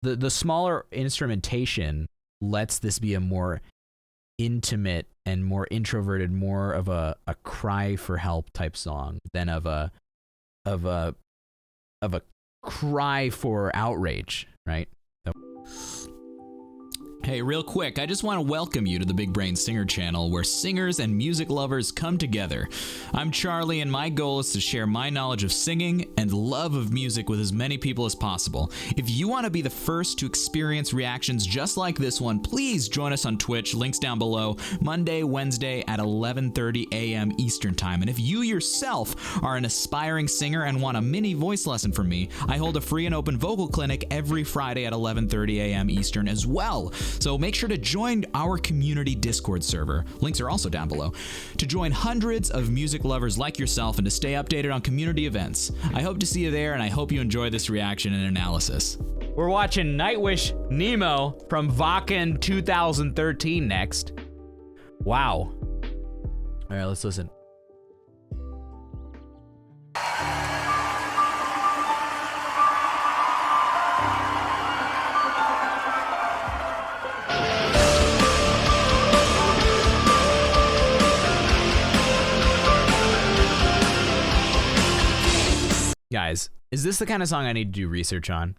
the smaller instrumentation lets this be a more intimate and more introverted, more of a cry for help type song than of a cry for outrage, right? So. Hey, real quick, I just want to welcome you to the Big Brain Singer channel, where singers and music lovers come together. I'm Charlie, and my goal is to share my knowledge of singing and love of music with as many people as possible. If you want to be the first to experience reactions just like this one, please join us on Twitch, links down below, Monday, Wednesday at 11:30 a.m. Eastern Time. And if you yourself are an aspiring singer and want a mini voice lesson from me, I hold a free and open vocal clinic every Friday at 11:30 a.m. Eastern as well. So make sure to join our community Discord server. Links are also down below. To join hundreds of music lovers like yourself and to stay updated on community events. I hope to see you there, and I hope you enjoy this reaction and analysis. We're watching Nightwish Nemo from Wacken 2013 next. Wow. All right, let's listen. Guys, is this the kind of song I need to do research on?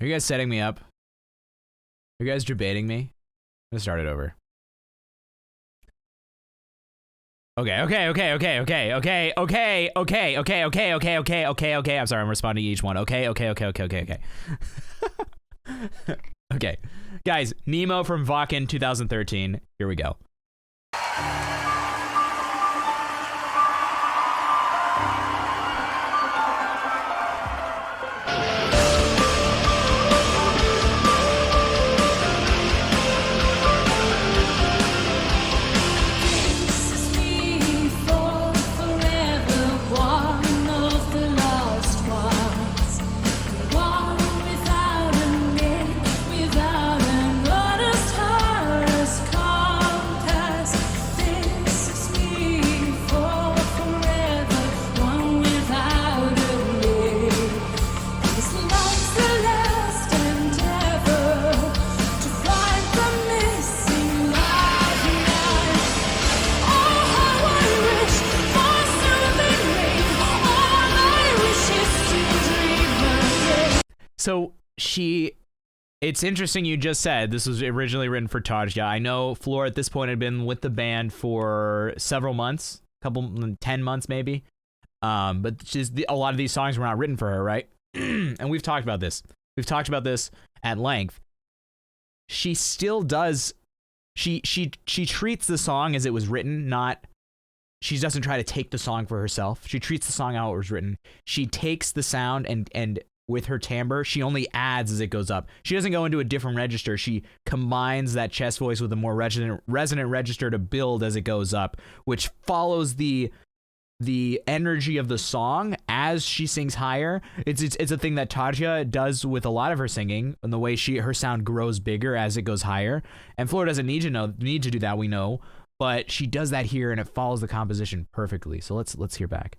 Are you guys setting me up? Are you guys debating me? I'm gonna start it over. Okay. I'm sorry, I'm responding to each one. Okay. Okay. Guys, Nemo from Wacken 2013. Here we go. So it's interesting you just said this was originally written for Tarja. I know Floor at this point had been with the band for several months, 10 months maybe. But a lot of these songs were not written for her, right? And we've talked about this. We've talked about this at length. She still does, she treats the song as it was written, she doesn't try to take the song for herself. She treats the song how it was written. She takes the sound and with her timbre, she only adds as it goes up. She doesn't go into a different register. She combines that chest voice with a more resonant register to build as it goes up, which follows the energy of the song as she sings higher. It's a thing that Tarja does with a lot of her singing, and the way her sound grows bigger as it goes higher. And Floor doesn't need to do that, we know, but she does that here, and it follows the composition perfectly. So let's hear back.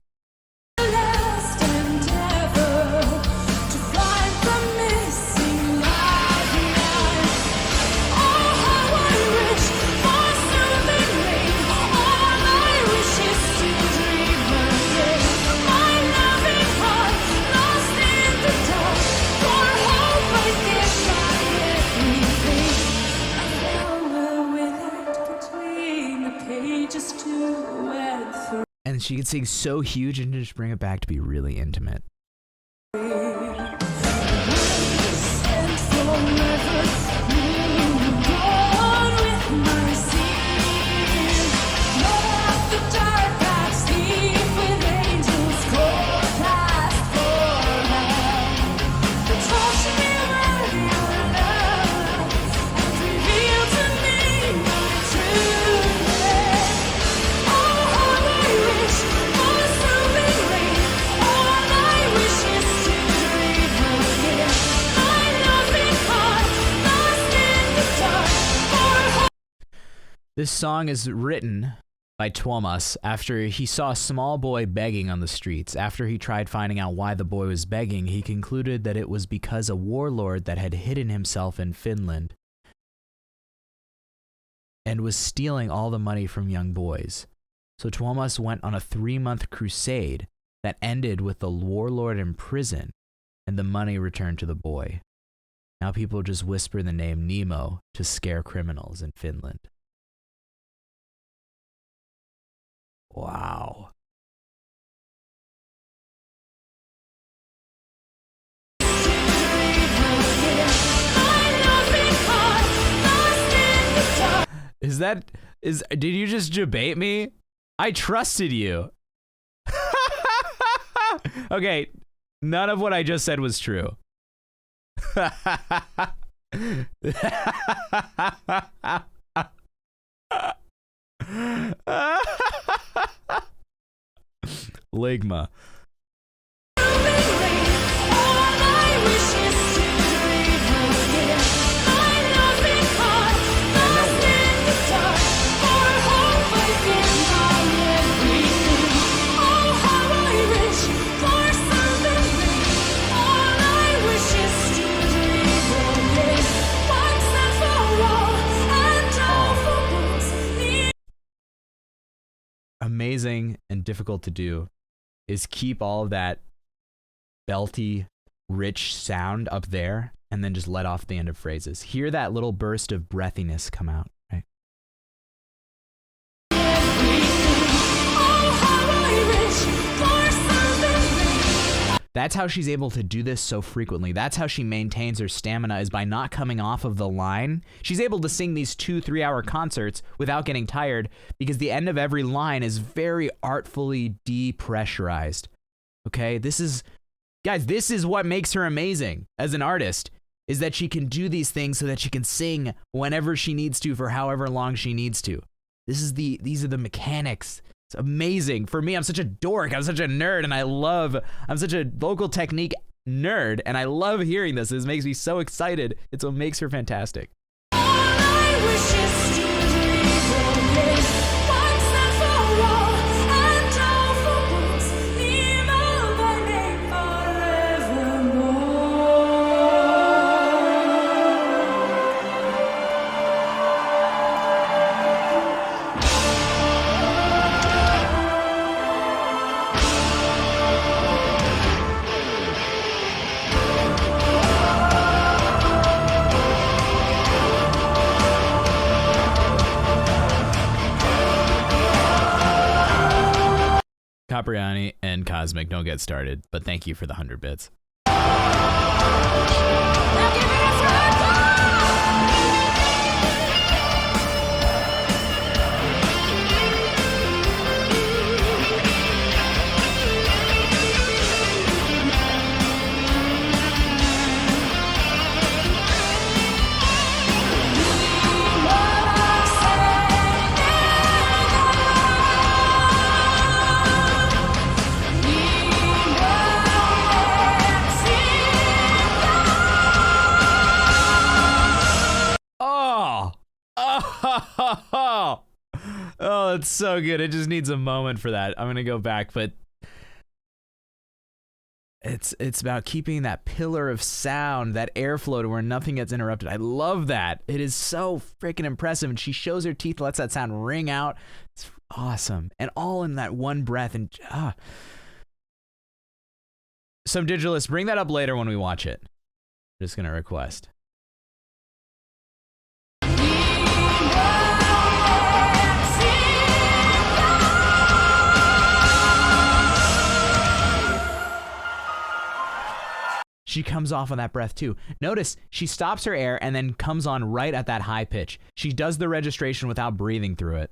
And she can sing so huge and just bring it back to be really intimate. This song is written by Tuomas after he saw a small boy begging on the streets. After he tried finding out why the boy was begging, he concluded that it was because a warlord that had hidden himself in Finland and was stealing all the money from young boys. So Tuomas went on a 3-month crusade that ended with the warlord in prison and the money returned to the boy. Now people just whisper the name Nemo to scare criminals in Finland. Wow. Did you just debate me? I trusted you. Okay, none of what I just said was true. Ligma. Amazing and difficult to do is keep all of that belty, rich sound up there and then just let off the end of phrases. Hear that little burst of breathiness come out, right? That's how she's able to do this so frequently. That's how she maintains her stamina, is by not coming off of the line. She's able to sing these 2-3 hour concerts without getting tired because the end of every line is very artfully depressurized. Okay, guys, this is what makes her amazing as an artist, is that she can do these things so that she can sing whenever she needs to for however long she needs to. These are the mechanics. It's amazing. For me, I'm such a dork. I'm such a nerd, and I'm such a vocal technique nerd, and I love hearing this. This makes me so excited. It's what makes her fantastic. Capriani and Cosmic, don't get started, but thank you for the 100 bits. Oh, it's so good. It just needs a moment for that. I'm gonna go back, but it's about keeping that pillar of sound, that airflow to where nothing gets interrupted. I love that. It is so freaking impressive. And she shows her teeth, lets that sound ring out. It's awesome. And all in that one breath. And some digitalists, bring that up later when we watch it. I'm just gonna request. She comes off on that breath too. Notice she stops her air and then comes on right at that high pitch. She does the registration without breathing through it.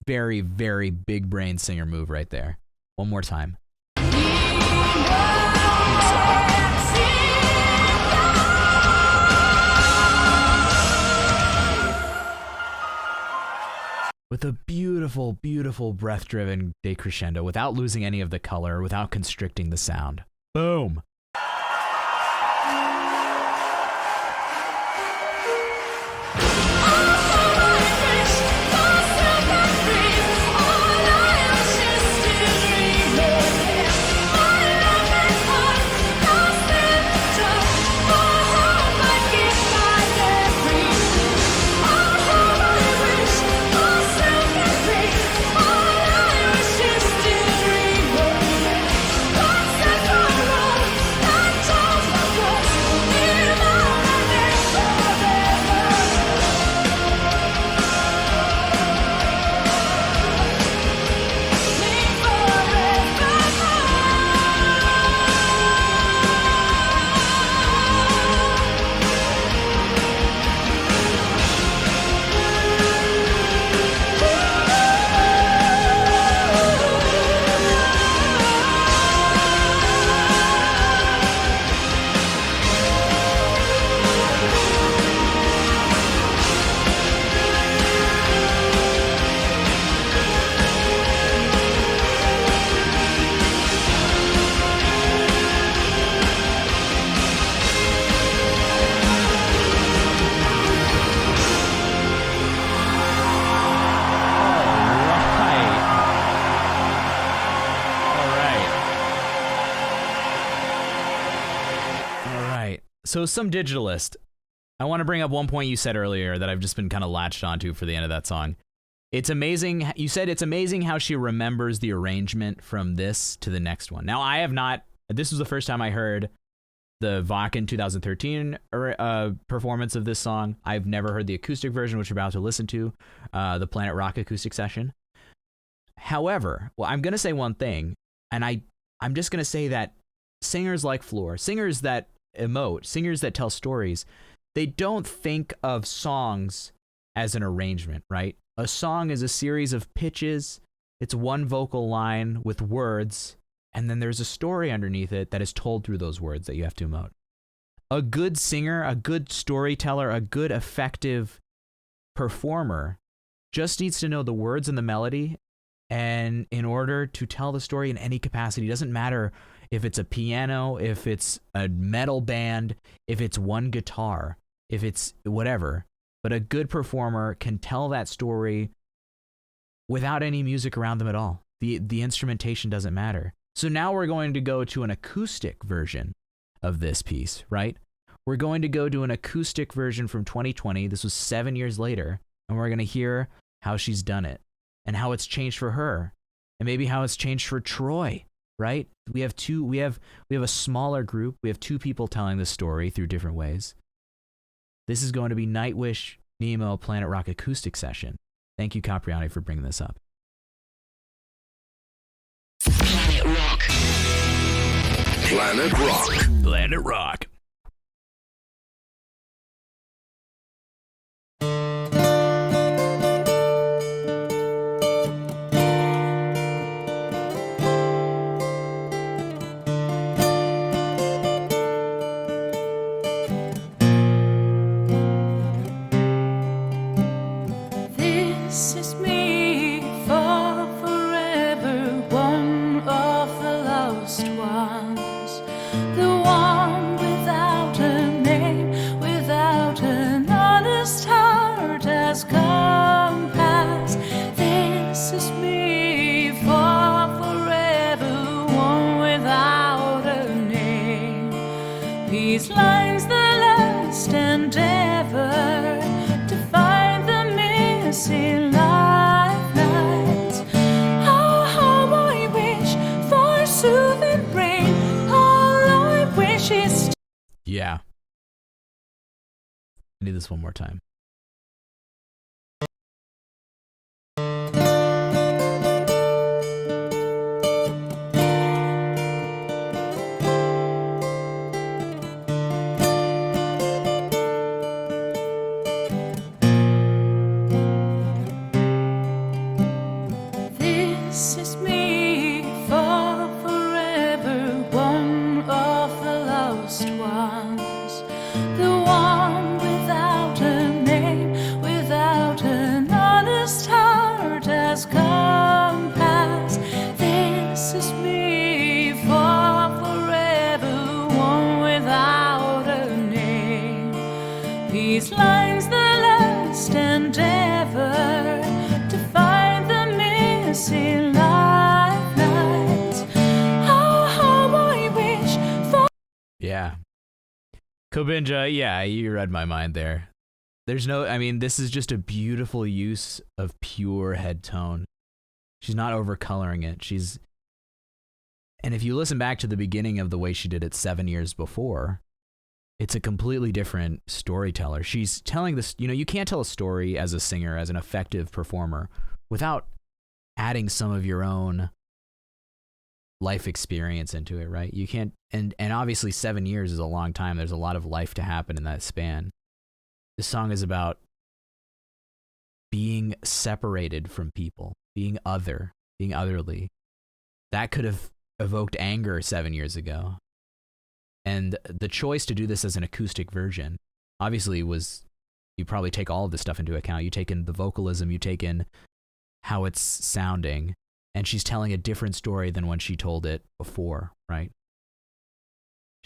Very, very big brain singer move right there. One more time. With a beautiful, beautiful breath-driven decrescendo without losing any of the color, without constricting the sound. Boom. So some digitalist. I want to bring up one point you said earlier that I've just been kind of latched onto for the end of that song. It's amazing. You said it's amazing how she remembers the arrangement from this to the next one. Now, I have not. This was the first time I heard the Wacken 2013 performance of this song. I've never heard the acoustic version, which we're about to listen to, the Planet Rock acoustic session. However, well, I'm going to say one thing, and I'm just going to say that singers like Floor, singers that emote, singers that tell stories, they don't think of songs as an arrangement, right? A song is a series of pitches. It's one vocal line with words, and then there's a story underneath it that is told through those words that you have to emote. A good singer, a good storyteller, a good effective performer just needs to know the words and the melody, and in order to tell the story in any capacity, it doesn't matter if it's a piano, if it's a metal band, if it's one guitar, if it's whatever, but a good performer can tell that story without any music around them at all. The instrumentation doesn't matter. So now we're going to go to an acoustic version of this piece, right? We're going to go to an acoustic version from 2020. This was 7 years later, and we're going to hear how she's done it and how it's changed for her, and maybe how it's changed for Troy, right? We have a smaller group. We have two people telling the story through different ways. This is going to be Nightwish, Nemo, Planet Rock acoustic session. Thank you, Capriani, for bringing this up. Planet Rock. Planet Rock. Planet Rock. This is me for forever, one of the lost ones, the one without a name, without an honest heart has come past. This is me for forever, one without a name. These lines the last endeavor to find the missing lifelines. Oh, how I wish for a soothing rain. All I wish is Yeah. I need this one more time. This is me for forever, one of the lost ones, the one without a name, without an honest heart has come past. This is me for forever, one without a name. These lines the last endeavor to find the missing lifelines. Oh, how I wish for. Yeah. Kobinja, yeah, you read my mind there. This is just a beautiful use of pure head tone. She's not overcoloring it. And if you listen back to the beginning of the way she did it 7 years before, it's a completely different storyteller. She's telling this, you can't tell a story as a singer, as an effective performer, without adding some of your own life experience into it, right? You can't, and obviously 7 years is a long time. There's a lot of life to happen in that span. This song is about being separated from people, being otherly. That could have evoked anger 7 years ago. And the choice to do this as an acoustic version, obviously was, you probably take all of this stuff into account. You take in the vocalism, you take in how it's sounding, and she's telling a different story than when she told it before, right?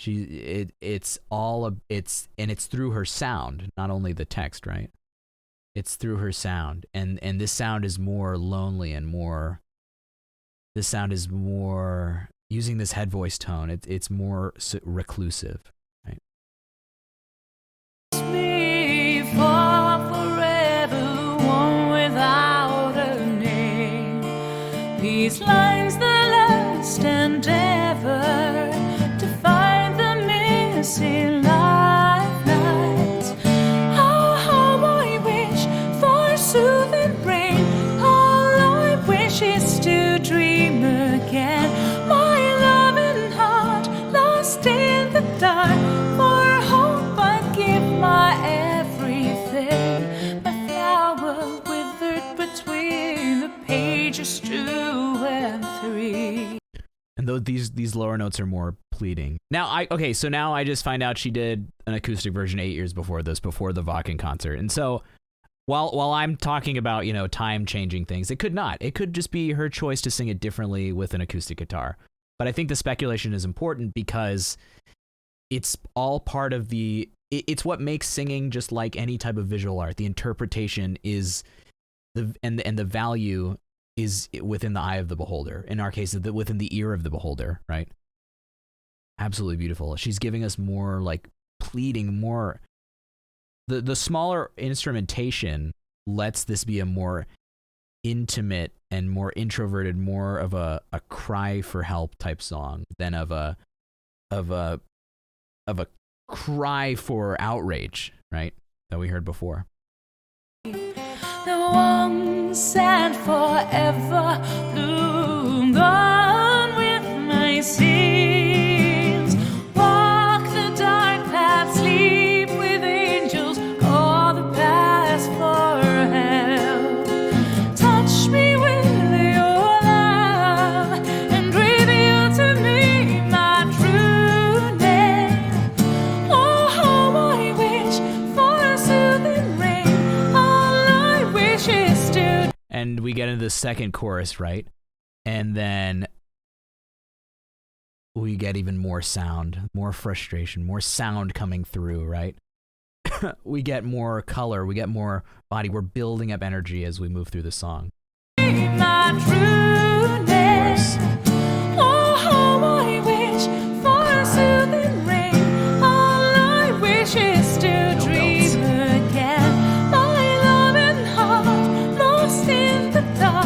It's through her sound, not only the text, right? It's through her sound, and this sound is more lonely and more. This sound is more using this head voice tone. It's more reclusive, right? these lines the last endeavor to find the missing lifelines. Oh, how I wish for soothing rain. All I wish is to dream again. My loving heart lost in the dark. For hope I'd give my everything. My flower withered between the pages 2 and 3. And though these lower notes are more pleading. Now now I just find out she did an acoustic version 8 years before this, before the Wacken concert. And so while I'm talking about, you know, time changing things, it could not. It could just be her choice to sing it differently with an acoustic guitar. But I think the speculation is important because it's all part of it's what makes singing just like any type of visual art. The interpretation is the value is within the eye of the beholder. In our case, within the ear of the beholder, right? Absolutely beautiful. She's giving us more like pleading, more. The smaller instrumentation lets this be a more intimate and more introverted, more of a cry for help type song than of a cry for outrage, right? That we heard before. The once and forever bloomed on with my sins. Walk the dark path, sleep with angels, call the past for help. Touch me with your love and reveal to me my true name. Oh, how I wish for a soothing rain. All I wish is to. And we get into the second chorus, right? And then we get even more sound, more frustration, more sound coming through, right? We get more color, we get more body. We're building up energy as we move through the song. My true name. Oh, how I wish for a soothing rain. All I wish is to dream again. My loving heart lost in the dark.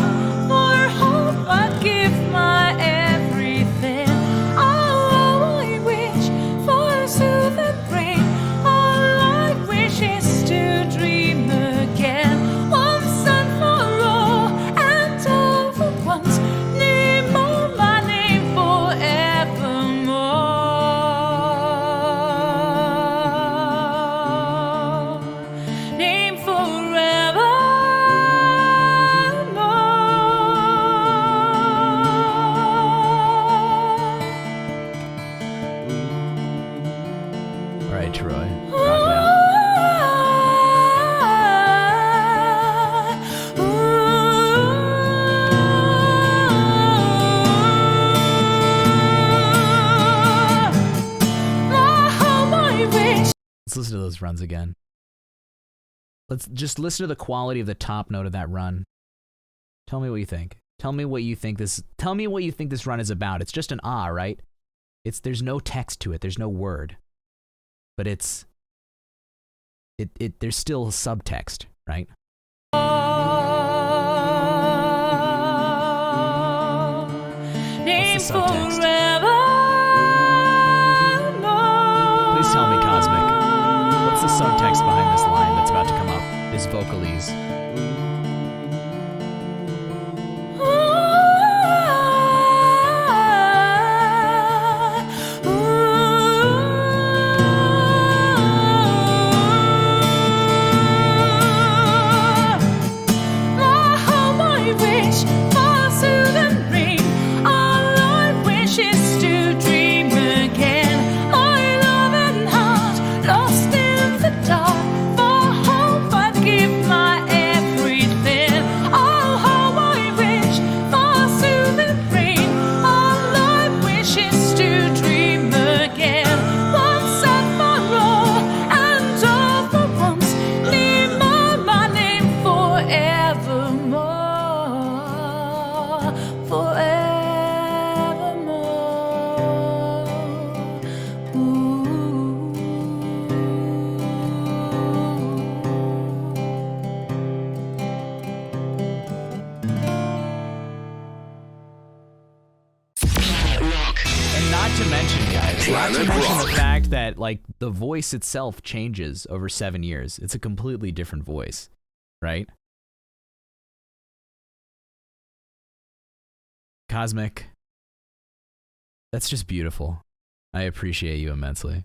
For hope I'd give my everything. Oh, I wish for a soothing rain. All I wish is to dream again. Once and for all and all for once. Nemo, my name forevermore. Name forevermore. All right, Troy, rock it out. Let's listen to those runs again. Let's just listen to the quality of the top note of that run. Tell me what you think. Tell me what you think this run is about. It's just an ah, right? There's no text to it. There's no word. But there's still subtext, right? What's the subtext? Please tell me, Cosmic. What's the subtext behind this line that's about to come up? This vocalese. Lost in the dark, for hope I'd give my everything. mention the fact that like the voice itself changes over 7 years. It's a completely different voice, right? Cosmic. That's just beautiful. I appreciate you immensely.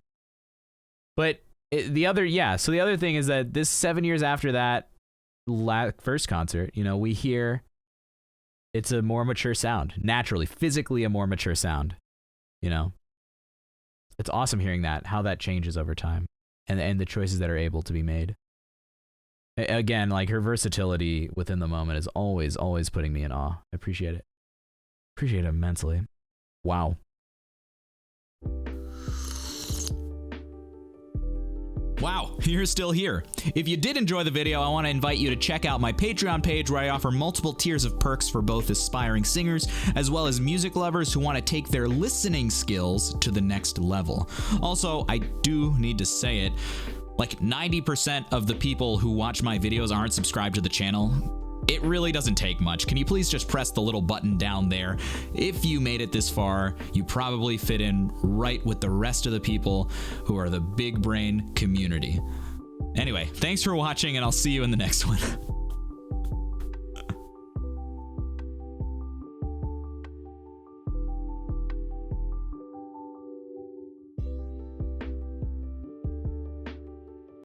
But the other thing is that this 7 years after that first concert, you know, we hear it's a more mature sound, naturally, physically a more mature sound, you know. It's awesome hearing that, how that changes over time and the choices that are able to be made. Again, like her versatility within the moment is always putting me in awe. I appreciate it. Appreciate it immensely. Wow. Wow, you're still here. If you did enjoy the video, I want to invite you to check out my Patreon page where I offer multiple tiers of perks for both aspiring singers as well as music lovers who want to take their listening skills to the next level. Also, I do need to say it, like 90% of the people who watch my videos aren't subscribed to the channel. It really doesn't take much. Can you please just press the little button down there? If you made it this far, you probably fit in right with the rest of the people who are the big brain community. Anyway, thanks for watching, and I'll see you in the next one.